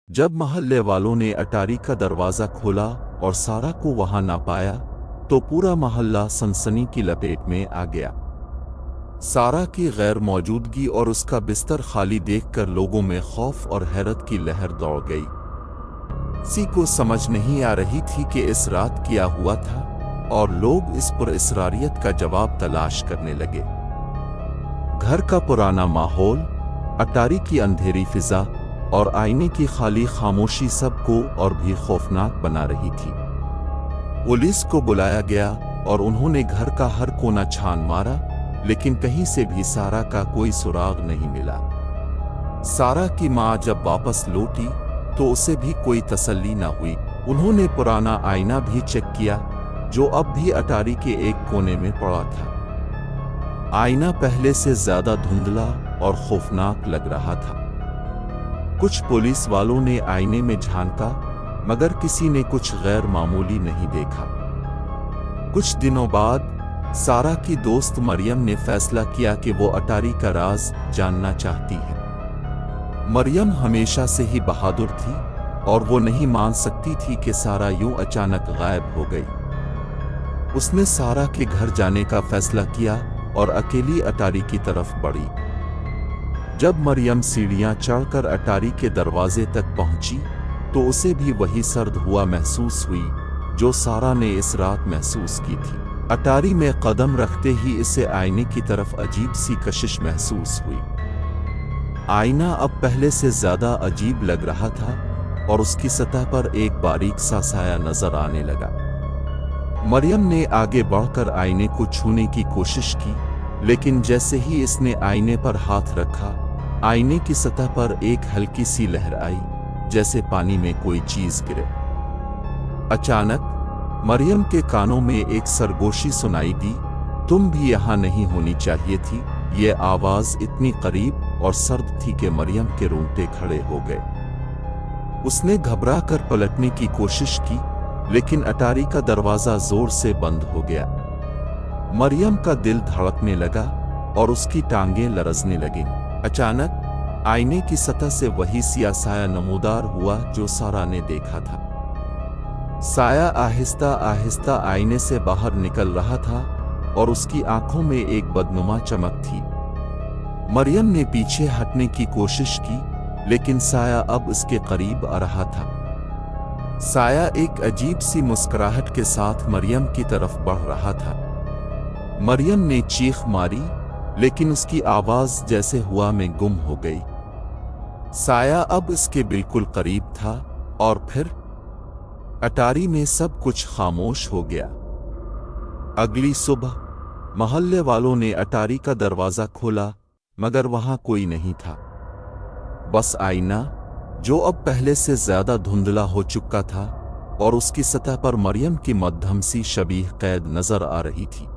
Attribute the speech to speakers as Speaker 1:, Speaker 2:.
Speaker 1: जब महल्ले वालों ने अटारी का दरवाजा खोला और सारा को वहां ना पाया तो पूरा महल्ला सनसनी की लपेट में आ गया। सारा की गैर मौजूदगी और उसका बिस्तर खाली देखकर लोगों में खौफ और हैरत की लहर दौड़ गई। किसी को समझ नहीं आ रही थी कि इस रात क्या हुआ था और लोग इस पुरअसरारियत का जवाब तलाश करने लगे। घर का पुराना माहौल, अटारी की अंधेरी फिजा और आईने की खाली खामोशी सबको और भी खौफनाक बना रही थी। पुलिस को बुलाया गया और उन्होंने घर का हर कोना छान मारा, लेकिन कहीं से भी सारा का कोई सुराग नहीं मिला। सारा की माँ जब वापस लौटी तो उसे भी कोई तसल्ली न हुई। उन्होंने पुराना आईना भी चेक किया जो अब भी अटारी के एक कोने में पड़ा था। आईना पहले से ज्यादा धुंधला और खौफनाक लग रहा था। कुछ पुलिस वालों ने आईने में झांका, मगर किसी ने कुछ गैर मामूली नहीं देखा। कुछ दिनों बाद सारा की दोस्त मरियम ने फैसला किया कि वो अटारी का राज जानना चाहती है। मरियम हमेशा से ही बहादुर थी और वो नहीं मान सकती थी कि सारा यूं अचानक गायब हो गई। उसने सारा के घर जाने का फैसला किया और अकेली अटारी की तरफ बढ़ी। जब मरियम सीढ़ियां चढ़कर अटारी के दरवाजे तक पहुंची तो उसे भी वही सर्द हुआ महसूस हुई जो सारा ने इस रात महसूस की थी। अटारी में कदम रखते ही इसे आईने की तरफ अजीब सी कशिश महसूस हुई। आईना अब पहले से ज्यादा अजीब लग रहा था और उसकी सतह पर एक बारीक सा साया नजर आने लगा। मरियम ने आगे बढ़कर आईने को छूने की कोशिश की, लेकिन जैसे ही इसने आईने पर हाथ रखा, आईने की सतह पर एक हल्की सी लहर आई, जैसे पानी में कोई चीज गिरे। अचानक मरियम के कानों में एक सरगोशी सुनाई दी, तुम भी यहां नहीं होनी चाहिए थी। ये आवाज इतनी करीब और सर्द थी कि मरियम के रोंगटे खड़े हो गए। उसने घबरा कर पलटने की कोशिश की, लेकिन अटारी का दरवाजा जोर से बंद हो गया। मरियम का दिल धड़कने लगा और उसकी टांगें लरजने लगीं। अचानक आईने की सतह से वही सिया साया नमूदार हुआ जो सारा ने देखा था। साया आहिस्ता आहिस्ता आईने से बाहर निकल रहा था और उसकी आंखों में एक बदनुमा चमक थी। मरियम ने पीछे हटने की कोशिश की, लेकिन साया अब इसके करीब आ रहा था। साया एक अजीब सी मुस्कुराहट के साथ मरियम की तरफ बढ़ रहा था। मरियम ने चीख मारी, लेकिन उसकी आवाज जैसे हवा में गुम हो गई। साया अब इसके बिल्कुल करीब था और फिर अटारी में सब कुछ खामोश हो गया। अगली सुबह मोहल्ले वालों ने अटारी का दरवाजा खोला, मगर वहां कोई नहीं था। बस आईना जो अब पहले से ज्यादा धुंधला हो चुका था और उसकी सतह पर मरियम की मध्यम सी शबीह कैद नजर आ रही थी।